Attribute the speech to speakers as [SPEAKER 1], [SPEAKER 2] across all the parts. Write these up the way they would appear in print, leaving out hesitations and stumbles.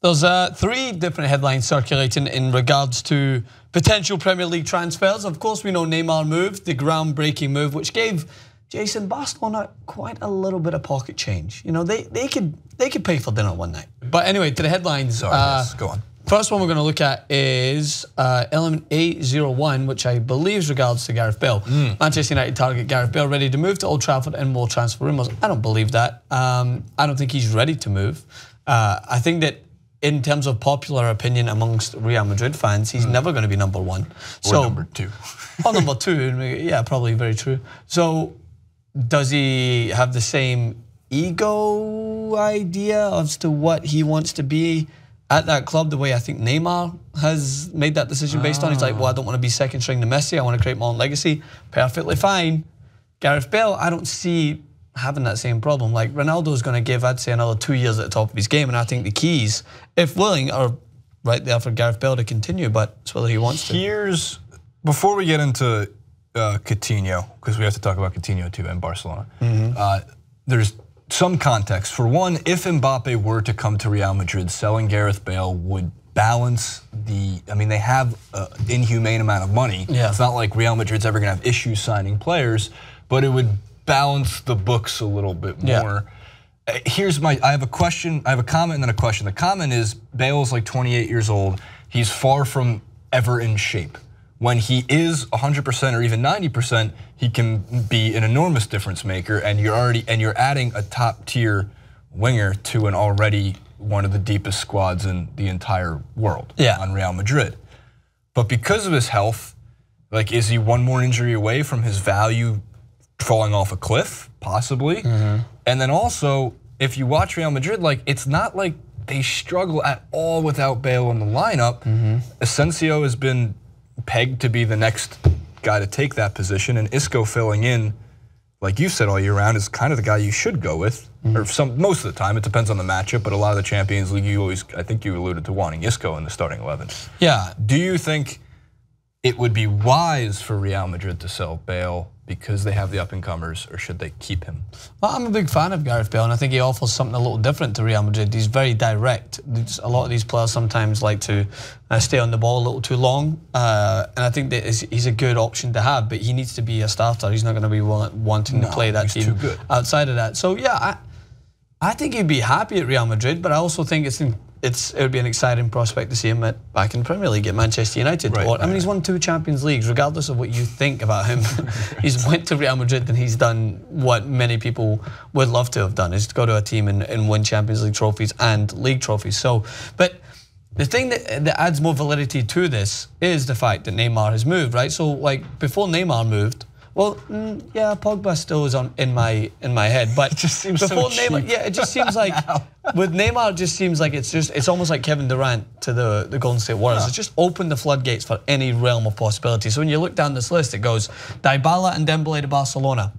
[SPEAKER 1] There's 3 different headlines circulating in regards to potential Premier League transfers. Of course, we know Neymar moved, the groundbreaking move, which gave Jason Barcelona quite a little bit of pocket change. You know, they could pay for dinner one night. But anyway, to the headlines.
[SPEAKER 2] Sorry, yes, go on.
[SPEAKER 1] First one we're going to look at is element 801, which I believe is regards to Gareth Bale. Manchester United target Gareth Bale ready to move to Old Trafford and more transfer rumours. I don't believe that. I don't think he's ready to move. I think that in terms of popular opinion amongst Real Madrid fans, he's never going to be number 1.
[SPEAKER 2] Or number 2.
[SPEAKER 1] Or number 2, yeah, probably very true. So does he have the same ego idea as to what he wants to be at that club, the way I think Neymar has made that decision based on? He's like, well, I don't want to be second string to Messi, I want to create my own legacy. Perfectly fine. Gareth Bale, I don't see having that same problem. Like, Ronaldo's going to give, I'd say, another 2 years at the top of his game, and I think the keys, if willing, are right there for Gareth Bale to continue, but it's whether he wants to.
[SPEAKER 2] Before we get into Coutinho, because we have to talk about Coutinho too and Barcelona, there's some context. For one, if Mbappe were to come to Real Madrid, selling Gareth Bale would balance I mean, they have an inhumane amount of money.
[SPEAKER 1] Yeah.
[SPEAKER 2] It's not like Real Madrid's ever going to have issues signing players, but it would balance the books a little bit more. Yeah. I have a question, I have a comment and then a question. The comment is, Bale's like 28 years old. He's far from ever in shape. When he is 100% or even 90%, he can be an enormous difference maker, and you're adding a top tier winger to an already one of the deepest squads in the entire world on Real Madrid. But because of his health, like, is he one more injury away from his value falling off a cliff, possibly? And then also, if you watch Real Madrid, like, it's not like they struggle at all without Bale in the lineup. Asesnio has been pegged to be the next guy to take that position, and Isco filling in, like you said, all year round, is kind of the guy you should go with. Or most of the time, it depends on the matchup, but a lot of the Champions League, I think you alluded to wanting Isco in the starting 11.
[SPEAKER 1] Yeah.
[SPEAKER 2] Do you think it would be wise for Real Madrid to sell Bale because they have the up-and-comers, or should they keep him?
[SPEAKER 1] Well, I'm a big fan of Gareth Bale, and I think he offers something a little different to Real Madrid. He's very direct. A lot of these players sometimes like to stay on the ball a little too long, and I think that he's a good option to have, but he needs to be a starter. He's not going to be wanting to play that team outside of that. So yeah, I think he'd be happy at Real Madrid, but I also think it would be an exciting prospect to see him back in the Premier League at Manchester United. I mean, he's won 2 Champions Leagues, regardless of what you think about him. He's went to Real Madrid and he's done what many people would love to have done, is to go to a team and win Champions League trophies and league trophies. So, but the thing that adds more validity to this is the fact that Neymar has moved, right? So, like, before Neymar moved, well, yeah, Pogba still is in my head, but
[SPEAKER 2] it just seems
[SPEAKER 1] before
[SPEAKER 2] so
[SPEAKER 1] Neymar,
[SPEAKER 2] cheap.
[SPEAKER 1] yeah, it just seems like with Neymar, it just seems like it's almost like Kevin Durant to the Golden State Warriors. It's just opened the floodgates for any realm of possibility. So when you look down this list, it goes Dybala and Dembele to Barcelona,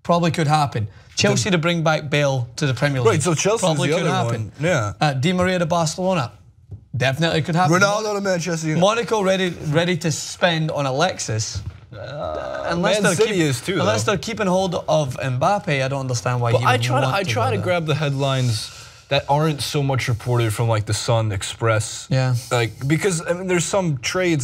[SPEAKER 1] probably could happen. Chelsea to bring back Bale to the Premier League,
[SPEAKER 2] right? So Chelsea
[SPEAKER 1] probably
[SPEAKER 2] the
[SPEAKER 1] could
[SPEAKER 2] other
[SPEAKER 1] happen.
[SPEAKER 2] One. Yeah,
[SPEAKER 1] Di Maria to Barcelona, definitely could happen.
[SPEAKER 2] Ronaldo to Manchester United.
[SPEAKER 1] Monaco ready to spend on Alexis. Unless they're keeping hold of Mbappe, I don't understand why.
[SPEAKER 2] I try to grab the headlines that aren't so much reported from like the Sun Express.
[SPEAKER 1] Yeah.
[SPEAKER 2] Like, because I mean, there's some trade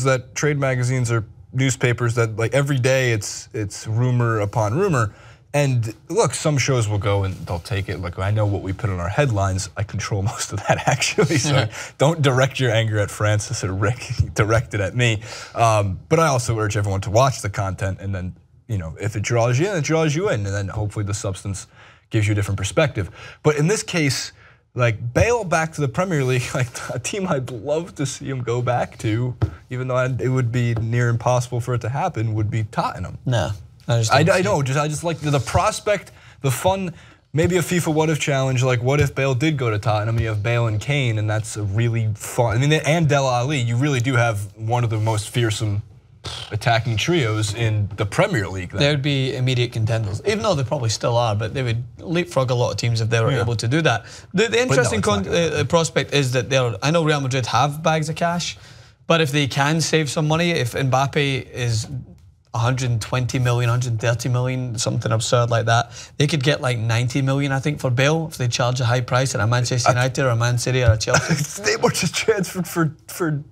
[SPEAKER 2] magazines or newspapers that, like, every day it's rumor upon rumor. And look, some shows will go and they'll take it. Like, I know what we put on our headlines. I control most of that, actually. So don't direct your anger at Francis or Rick. Direct it at me. But I also urge everyone to watch the content, and then, you know, if it draws you in, it draws you in, and then hopefully the substance gives you a different perspective. But in this case, like, Bale back to the Premier League, like, a team I'd love to see him go back to, even though it would be near impossible for it to happen, would be Tottenham.
[SPEAKER 1] No.
[SPEAKER 2] I just like the prospect, the fun, maybe a FIFA what if challenge, like what if Bale did go to Tottenham, you have Bale and Kane, and that's a really fun, I mean, and Dele Alli, you really do have one of the most fearsome attacking trios in the Premier League.
[SPEAKER 1] There would be immediate contenders, even though they probably still are, but they would leapfrog a lot of teams if they were able to do that. The interesting prospect is that I know Real Madrid have bags of cash, but if they can save some money, if Mbappe is 120 million, 130 million, something absurd like that. They could get like 90 million, I think, for Bale if they charge a high price at a Manchester United or a Man City or a Chelsea.
[SPEAKER 2] They were just transferred for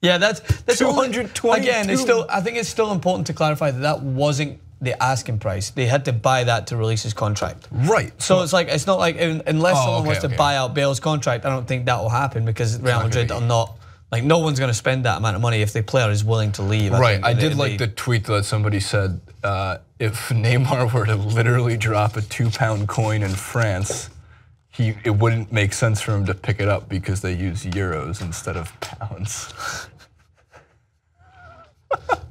[SPEAKER 1] yeah, that's
[SPEAKER 2] 220.
[SPEAKER 1] Again, I think it's still important to clarify that wasn't the asking price. They had to buy that to release his contract.
[SPEAKER 2] Right.
[SPEAKER 1] So it's not like unless someone wants to buy out Bale's contract, I don't think that will happen because Real Madrid are not. Like, no one's going to spend that amount of money if the player is willing to leave.
[SPEAKER 2] Right. I did like the tweet that somebody said, if Neymar were to literally drop a £2 coin in France, it wouldn't make sense for him to pick it up because they use euros instead of pounds.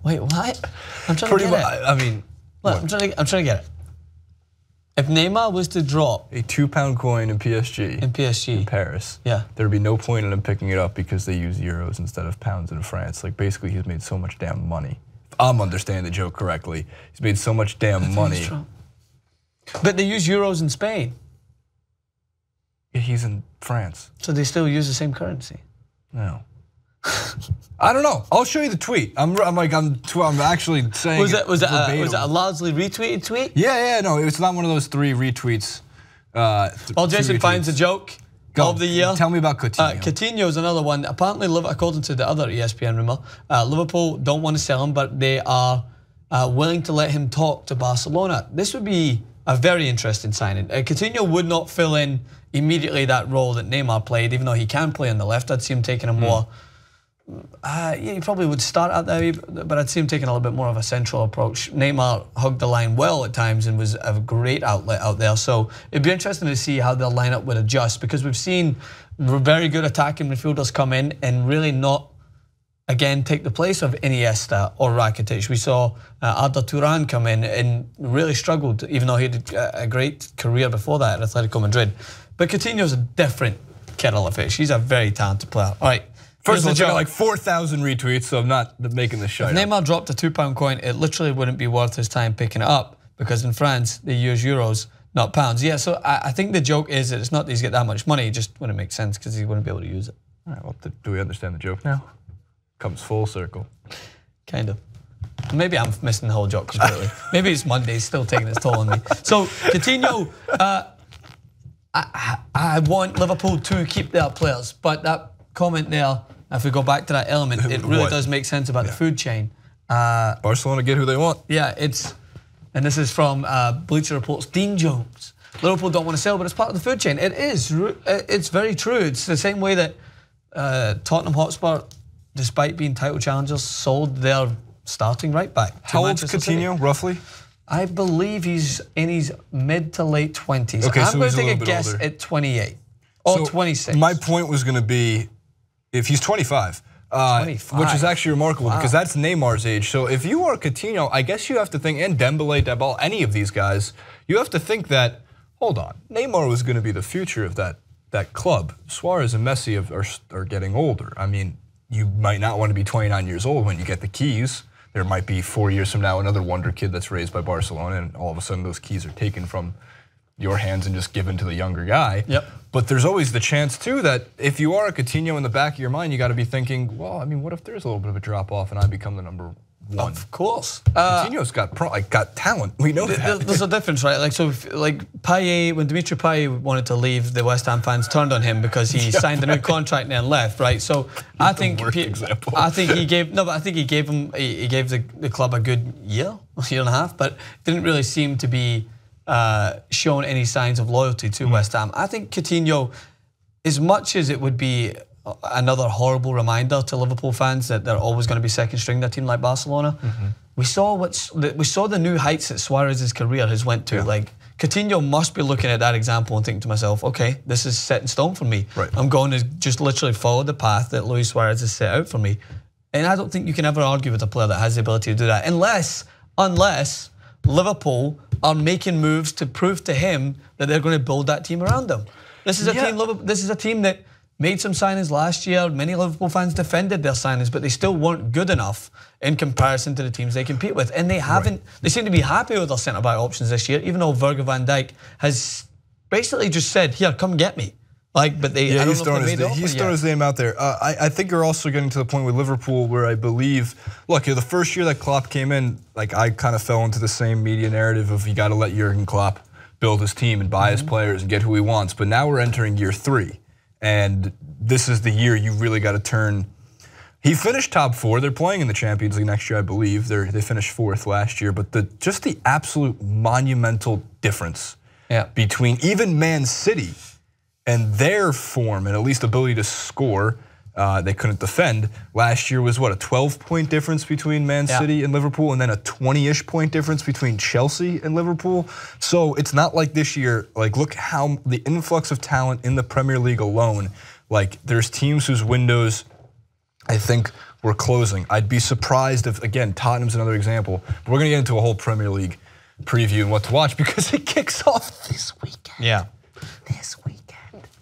[SPEAKER 1] Wait, what? I'm trying to get it.
[SPEAKER 2] I mean,
[SPEAKER 1] look, I'm trying to get it. If Neymar was to drop
[SPEAKER 2] a £2 coin in PSG in Paris,
[SPEAKER 1] yeah,
[SPEAKER 2] there'd be no point in him picking it up because they use euros instead of pounds in France. Like, basically, he's made so much damn money. If I'm understanding the joke correctly, he's made so much damn money.
[SPEAKER 1] But they use euros in Spain.
[SPEAKER 2] Yeah, he's in France,
[SPEAKER 1] so they still use the same currency.
[SPEAKER 2] No. I don't know. I'll show you the tweet. I'm actually saying.
[SPEAKER 1] Was it a largely retweeted tweet?
[SPEAKER 2] Yeah, no, it's not one of those 3 retweets.
[SPEAKER 1] Well, Jason finds a joke of the year.
[SPEAKER 2] Tell me about Coutinho.
[SPEAKER 1] Coutinho is another one. Apparently, according to the other ESPN rumor, Liverpool don't want to sell him, but they are willing to let him talk to Barcelona. This would be a very interesting signing. Coutinho would not fill in immediately that role that Neymar played, even though he can play on the left. I'd see him taking a more. Yeah, he probably would start out there, but I'd see him taking a little bit more of a central approach. Neymar hugged the line well at times and was a great outlet out there. So it'd be interesting to see how their lineup would adjust because we've seen very good attacking midfielders come in and really not, again, take the place of Iniesta or Rakitic. We saw Arda Turan come in and really struggled, even though he had a great career before that at Atletico Madrid. But Coutinho's a different kettle of fish. He's a very talented player. All right.
[SPEAKER 2] First of all, it's got like 4,000 retweets, so I'm not making this show.
[SPEAKER 1] If Neymar dropped a £2 coin, it literally wouldn't be worth his time picking it up because in France, they use euros, not pounds. Yeah, so I think the joke is that it's not that he's get that much money, it just wouldn't make sense because he wouldn't be able to use it.
[SPEAKER 2] All right, well, do we understand the joke now? Comes full circle.
[SPEAKER 1] Kind of. Maybe I'm missing the whole joke completely. Maybe it's Monday, it's still taking its toll on me. So, Coutinho, I want Liverpool to keep their players, but that comment there, if we go back to that element, it really does make sense about the food chain.
[SPEAKER 2] Barcelona get who they want.
[SPEAKER 1] Yeah, and this is from Bleacher Report's Dean Jones. Liverpool don't want to sell, but it's part of the food chain. It is. It's very true. It's the same way that Tottenham Hotspur, despite being title challengers, sold their starting right back.
[SPEAKER 2] How old's Coutinho, roughly?
[SPEAKER 1] I believe he's in his mid to late 20s.
[SPEAKER 2] Okay,
[SPEAKER 1] I'm
[SPEAKER 2] so
[SPEAKER 1] going to
[SPEAKER 2] he's
[SPEAKER 1] take a guess at 28 or 26.
[SPEAKER 2] My point was going to be, if he's 25, which is actually remarkable because that's Neymar's age. So if you are Coutinho, I guess you have to think, and Dembele, Dybala, any of these guys, you have to think that, hold on, Neymar was going to be the future of that club. Suarez and Messi are getting older. I mean, you might not want to be 29 years old when you get the keys. There might be 4 years from now another wonder kid that's raised by Barcelona, and all of a sudden those keys are taken from your hands and just given to the younger guy.
[SPEAKER 1] Yep.
[SPEAKER 2] But there's always the chance too that if you are a Coutinho in the back of your mind, you got to be thinking, well, I mean, what if there's a little bit of a drop off and I become the number 1?
[SPEAKER 1] Of course.
[SPEAKER 2] Coutinho's got talent. We know that.
[SPEAKER 1] There's a difference, right? Like, so Payet, when Dimitri Payet wanted to leave, the West Ham fans turned on him because he signed a new contract and then left, right? So I think he gave the club a good year and a half, but didn't really seem to be shown any signs of loyalty to West Ham. I think Coutinho, as much as it would be another horrible reminder to Liverpool fans that they're always going to be second string to a team like Barcelona, we saw the new heights that Suarez's career has went to. Like, Coutinho must be looking at that example and thinking to myself, okay, this is set in stone for me.
[SPEAKER 2] Right.
[SPEAKER 1] I'm going to just literally follow the path that Luis Suarez has set out for me. And I don't think you can ever argue with a player that has the ability to do that, unless Liverpool are making moves to prove to him that they're going to build that team around him. This is a team that made some signings last year. Many Liverpool fans defended their signings, but they still weren't good enough in comparison to the teams they compete with. And they haven't. They seem to be happy with their centre-back options this year, even though Virgil van Dijk has basically just said, here, come get me. Like, but they,
[SPEAKER 2] yeah,
[SPEAKER 1] I don't know if they made it
[SPEAKER 2] he's throwing his name out there. I think you're also getting to the point with Liverpool where I believe, look, the first year that Klopp came in, like I kind of fell into the same media narrative of you got to let Jurgen Klopp build his team and buy his players and get who he wants. But now we're entering year 3, and this is the year you really got to turn. He finished top 4. They're playing in the Champions League next year, I believe. They finished 4th last year, but just the absolute monumental difference between even Man City and their form and at least ability to score, they couldn't defend. Last year was what, a 12-point difference between Man City and Liverpool, and then a 20-ish point difference between Chelsea and Liverpool. So it's not like this year, like look how the influx of talent in the Premier League alone, like there's teams whose windows I think we're closing. I'd be surprised if, again, Tottenham's another example. We're gonna get into a whole Premier League preview and what to watch because it kicks off this weekend.
[SPEAKER 1] Yeah.
[SPEAKER 2] This weekend.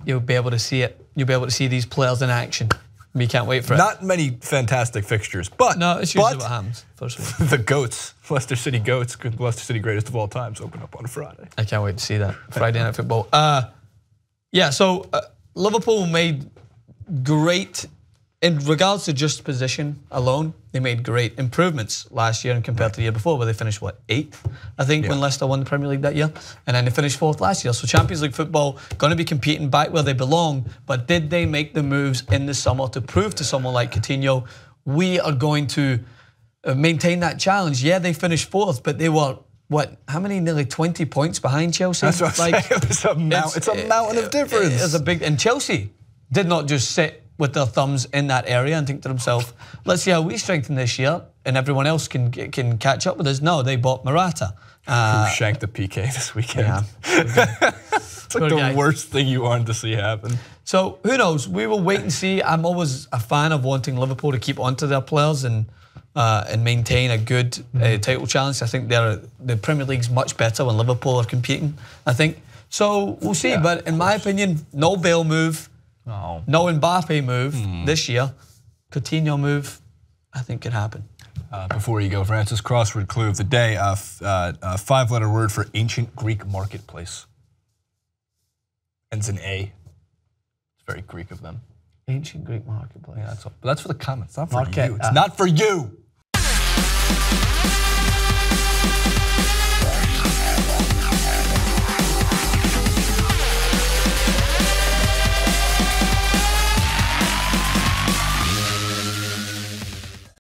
[SPEAKER 1] You'll be able to see it. You'll be able to see these players in action. We can't wait for it.
[SPEAKER 2] Not many fantastic fixtures, but
[SPEAKER 1] no, it's usually what happens.
[SPEAKER 2] The GOATs, Leicester City GOATs, Leicester City greatest of all times, open up on Friday.
[SPEAKER 1] I can't wait to see that Friday Night Football. Yeah, so Liverpool made great, in regards to just position alone, they made great improvements last year and compared to the year before, where they finished, what, 8th, I think, when Leicester won the Premier League that year. And then they finished 4th last year. So Champions League football, going to be competing back where they belong, but did they make the moves in the summer to prove to someone like Coutinho, we are going to maintain that challenge? Yeah, they finished 4th, but they were, what, how many, nearly 20 points behind Chelsea?
[SPEAKER 2] That's what I'm saying. It's a mountain of difference.
[SPEAKER 1] It's a big, and Chelsea did not just sit with their thumbs in that area and think to themselves, let's see how we strengthen this year and everyone else can catch up with us. No, they bought Morata.
[SPEAKER 2] Who shanked the PK this weekend. Yeah. It's like the worst thing you wanted to see happen.
[SPEAKER 1] So who knows? We will wait and see. I'm always a fan of wanting Liverpool to keep onto their players and maintain a good title challenge. I think the Premier League's much better when Liverpool are competing, I think. So we'll see. Yeah, but in my opinion, no Bale move. No Mbappe move this year. Coutinho move, I think could happen.
[SPEAKER 2] Before you go, Francis, crossword clue of the day, a 5-letter word for ancient Greek marketplace. Ends in A. It's very Greek of them.
[SPEAKER 1] Ancient Greek marketplace.
[SPEAKER 2] Yeah, that's for the comments, not for you. It's not for you.